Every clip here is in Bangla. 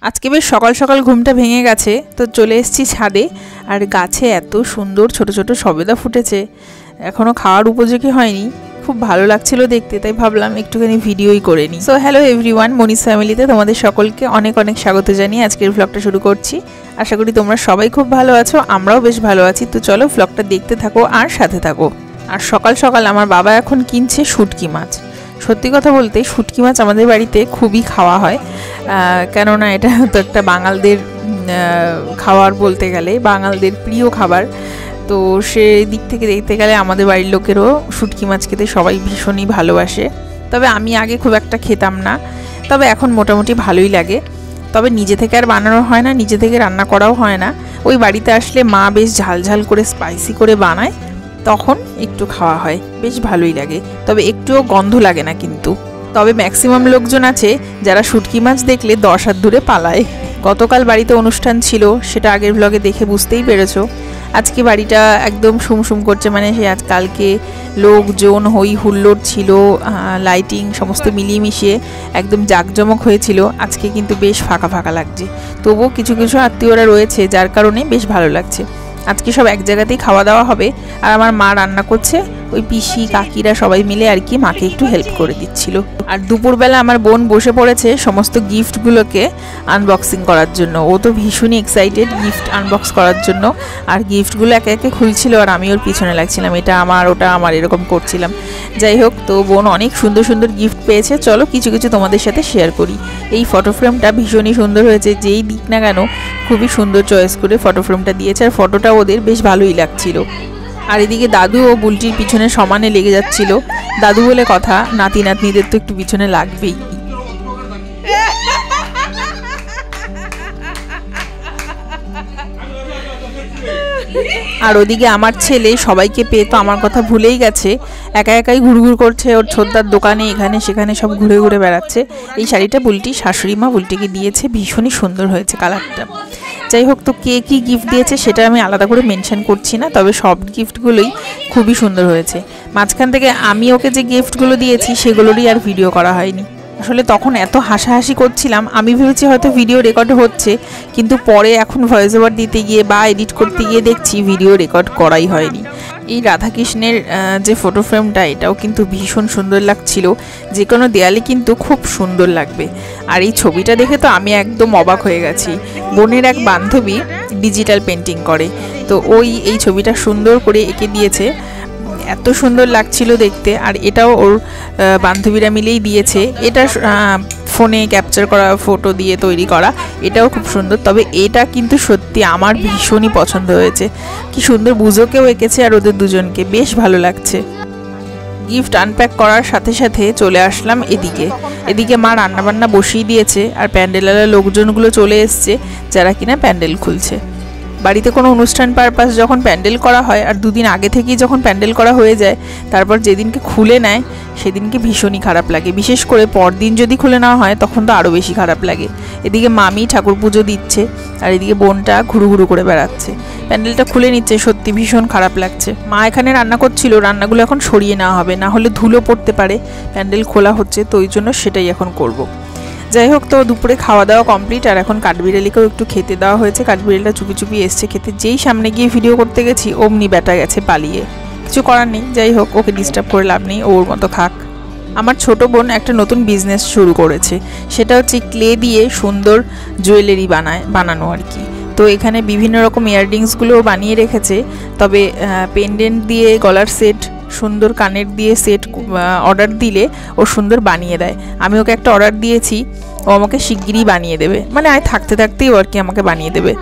আজকে বেশ সকাল সকাল ঘুমটা ভেঙে গেছে, তো চলে এসেছি ছাদে। আর গাছে এত সুন্দর ছোট ছোট সবেদা ফুটেছে, এখনও খাওয়ার উপযোগী হয়নি। খুব ভালো লাগছিল দেখতে, তাই ভাবলাম একটুখানি ভিডিওই করে নিই। সো হ্যালো এভরিওয়ান, মনিস ফ্যামিলিতে তোমাদের সকলকে অনেক অনেক স্বাগত জানিয়ে আজকের ব্লগটা শুরু করছি। আশা করি তোমরা সবাই খুব ভালো আছো, আমরাও বেশ ভালো আছি। তো চলো ব্লগটা দেখতে থাকো আর সাথে থাকো। আর সকাল সকাল আমার বাবা এখন কিনছে শুটকি মাছ। সত্যি কথা বলতে শুটকি মাছ আমাদের বাড়িতে খুবই খাওয়া হয়, কেননা এটা তো একটা বাঙালদের খাবার বলতে গেলে, বাঙালদের প্রিয় খাবার। তো সেই দিক থেকে দেখতে গেলে আমাদের বাড়ির লোকেরও শুটকি মাছ খেতে সবাই ভীষণই ভালোবাসে। তবে আমি আগে খুব একটা খেতাম না, তবে এখন মোটামুটি ভালোই লাগে। তবে নিজে থেকে আর বানানো হয় না, নিজে থেকে রান্না করাও হয় না। ওই বাড়িতে আসলে মা বেশ ঝাল ঝাল করে স্পাইসি করে বানায়, তখন একটু খাওয়া হয়, বেশ ভালোই লাগে। তবে একটুও গন্ধ লাগে না কিন্তু। তবে ম্যাক্সিমাম লোকজন আছে যারা শুটকি মাছ দেখলে 10 হাত দূরে পালায়। গতকাল বাড়িতে অনুষ্ঠান ছিল, সেটা আগের ব্লগে দেখে বুঝতেই পেরেছো। আজকে বাড়িটা একদম সুমসুম করছে, মানে সে আজকালকে লোকজন হই হুল্লোড় ছিল, লাইটিং সমস্ত মিলিয়ে মিশিয়ে একদম জাঁকজমক হয়েছিল। আজকে কিন্তু বেশ ফাঁকা ফাঁকা লাগছে, তবুও কিছু কিছু আত্মীয়রা রয়েছে যার কারণে বেশ ভালো লাগছে। আজকে সব এক জায়গাতেই খাওয়া দাওয়া হবে। আর আমার মা রান্না করছে, ওই পিসি কাকিরা সবাই মিলে আর কি মাকে একটু হেল্প করে দিচ্ছিল। আর দুপুরবেলা আমার বোন বসে পড়েছে সমস্ত গিফটগুলোকে আনবক্সিং করার জন্য। ও তো ভীষণই এক্সাইটেড গিফট আনবক্স করার জন্য। আর গিফটগুলো একে একে খুলছিল আর আমি ওর পিছনে লাগছিলাম, এটা আমার ওটা আমার এরকম করছিলাম। যাই হোক, তো বোন অনেক সুন্দর সুন্দর গিফট পেয়েছে। চলো কিছু কিছু তোমাদের সাথে শেয়ার করি। এই ফটো ফ্রেমটা ভীষণই সুন্দর হয়েছে, যেই দিক না কেন খুবই সুন্দর চয়েস করে ফটো ফ্রেমটা দিয়েছে। আর ফটোটা ওদের বেশ ভালোই লাগছিল। আর এদিকে দাদু ও বুলটির পিছনে সমানে লেগে যাচ্ছিল। দাদু বলে কথা, নাতি নাতনিদের তো একটু পিছনে লাগবেই। আর ওদিকে আমার ছেলে সবাইকে পেয়ে তো আমার কথা ভুলেই গেছে, একা একাই ঘুরঘুর করছে ওর ছোটদার দোকানে, এখানে সেখানে সব ঘুরে ঘুরে বেড়াচ্ছে। এই শাড়িটা বুলটি শাশুড়ি মা বুলটিকে দিয়েছে, ভীষণই সুন্দর হয়েছে কালারটা। যাই হোক, তো কে কী গিফট দিয়েছে সেটা আমি আলাদা করে মেনশন করছি না, তবে সব গিফটগুলোই খুবই সুন্দর হয়েছে। মাঝখান থেকে আমি ওকে যে গিফটগুলো দিয়েছি সেগুলোরই আর ভিডিও করা হয়নি। আসলে তখন এত হাসাহাসি করছিলাম, আমি ভেবেছি হয়তো ভিডিও রেকর্ড হচ্ছে, কিন্তু পরে এখন ভয়েস ওভার দিতে গিয়ে বা এডিট করতে গিয়ে দেখছি ভিডিও রেকর্ড করাই হয়নি। এই রাধাকৃষ্ণের যে ফটো ফ্রেমটা, এটাও কিন্তু ভীষণ সুন্দর লাগছিল, যে কোনো দেয়ালে কিন্তু খুব সুন্দর লাগবে। আর এই ছবিটা দেখে তো আমি একদম অবাক হয়ে গেছি। বোনের এক বান্ধবী ডিজিটাল পেন্টিং করে, তো এই ছবিটা সুন্দর করে এঁকে দিয়েছে, এত সুন্দর লাগছিল দেখতে। আর এটাও ওর বান্ধবীরা মিলেই দিয়েছে। এটা ফোনে ক্যাপচার করা ফটো দিয়ে তৈরি করা, এটাও খুব সুন্দর। তবে এটা কিন্তু সত্যি আমার ভীষণই পছন্দ হয়েছে। কি সুন্দর বুঝোকেও এঁকেছে, আর ওদের দুজনকে বেশ ভালো লাগছে। গিফট আনপ্যাক করার সাথে সাথে চলে আসলাম এদিকে মা রান্নাবান্না বসিয়ে দিয়েছে, আর প্যান্ডেলের লোকজনগুলো চলে এসছে যারা কিনা প্যান্ডেল খুলছে। বাড়িতে কোনো অনুষ্ঠান পারপাস যখন প্যান্ডেল করা হয়, আর দুদিন আগে থেকেই যখন প্যান্ডেল করা হয়ে যায়, তারপর যেদিনকে খুলে নেয় সেদিনকে ভীষণই খারাপ লাগে। বিশেষ করে পরদিন যদি খুলে নেওয়া হয় তখন তো আরও বেশি খারাপ লাগে। এদিকে মামি ঠাকুর পুজো দিচ্ছে, আর এদিকে বোনটা ঘুরু ঘুরু করে বেড়াচ্ছে, প্যান্ডেলটা খুলে নিচ্ছে। সত্যি ভীষণ খারাপ লাগছে। মা এখানে রান্না করছিল, রান্নাগুলো এখন সরিয়ে নেওয়া হবে, না হলে ধুলো পড়তে পারে। প্যান্ডেল খোলা হচ্ছে তো ওই জন্য সেটাই এখন করব। যাই হোক, তো দুপুরে খাওয়া দাওয়া কমপ্লিট, আর এখন কাঠবিড়ালিকেও একটু খেতে দেওয়া হয়েছে। কাঠবিড়ালিটা চুপি চুপি এসছে খেতে, যেই সামনে গিয়ে ভিডিও করতে গেছি অমনি ব্যাটা গেছে পালিয়ে। কিছু করার নেই, যাই হোক, ওকে ডিস্টার্ব করে লাভ নেই, ওর মতো খাক। আমার ছোট বোন একটা নতুন বিজনেস শুরু করেছে, সেটা হচ্ছে ক্লে দিয়ে সুন্দর জুয়েলারি বানানো আর কি। তো এখানে বিভিন্ন রকম ইয়াররিংসগুলোও বানিয়ে রেখেছে। তবে পেন্ডেন্ট দিয়ে গলার সেট, সুন্দর কানের দিয়ে সেট অর্ডার দিলে ও সুন্দর বানিয়ে দেয়। আমি ওকে একটা অর্ডার দিয়েছি, ও আমাকে শিগগিরই বানিয়ে দেবে, মানে থাকতে থাকতেই ও আর কি আমাকে বানিয়ে দেবে।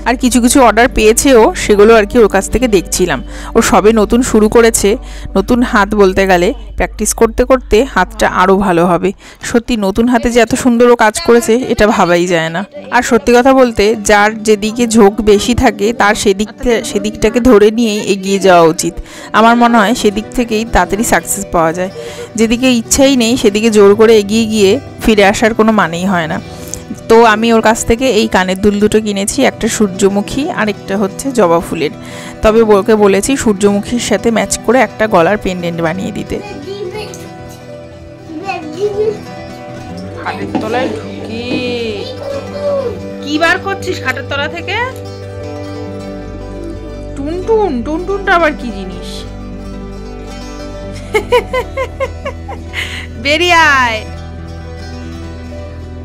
আর কিছু কিছু অর্ডার পেয়েছেও, সেগুলো আর কি ওর কাছ থেকে দেখছিলাম। ও সবে নতুন শুরু করেছে, নতুন হাত বলতে গেলে, প্র্যাকটিস করতে করতে হাতটা আরও ভালো হবে। সত্যি নতুন হাতে যে এত সুন্দর ও কাজ করেছে এটা ভাবাই যায় না। আর সত্যি কথা বলতে, যার যেদিকে ঝোঁক বেশি থাকে তার সেদিকটাকে ধরে নিয়েই এগিয়ে যাওয়া উচিত। আমার মনে হয় সেদিক থেকেই তাড়াতাড়ি সাকসেস পাওয়া যায়। যেদিকে ইচ্ছাই নেই সেদিকে জোর করে এগিয়ে গিয়ে ফিরে আসার কোনো মানেই হয় না। তো আমি ওর কাছ থেকে এই কানের দুল দুটো কিনেছি, একটা সূর্যমুখী আর একটা হচ্ছে জবা ফুলের। তবে ওকে বলেছি সূর্যমুখীর সাথে ম্যাচ করে একটা গলার পেন্ডেন্ট বানিয়ে দিতে। হাতের তলায় ঢুকি কি বার করছিস খাটের তলা থেকে? টুনটুন, টুনটুনটা আবার কি জিনিস? বেরিয়ে আয়,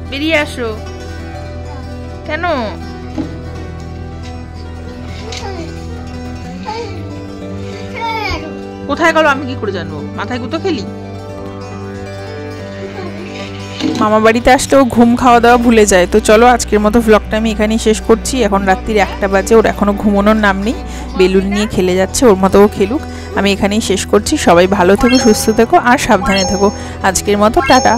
বেরিয়ে আসো। কেন? কোথায় গেল আমি কি করে জানবো? মাথায় গুঁতো খেলি? মামা বাড়িতে আসলেও ঘুম খাওয়া দাওয়া ভুলে যায়। তো চলো আজকের মতো ভ্লগটা আমি এখানেই শেষ করছি। এখন রাত্রির 1টা বাজে, ওর এখনো ঘুমানোর নাম নেই, বেলুন নিয়ে খেলে যাচ্ছে, ওর মতো ও খেলুক। আমি এখানেই শেষ করছি। সবাই ভালো থেকো, সুস্থ থেকো আর সাবধানে থেকো। আজকের মতো টাটা।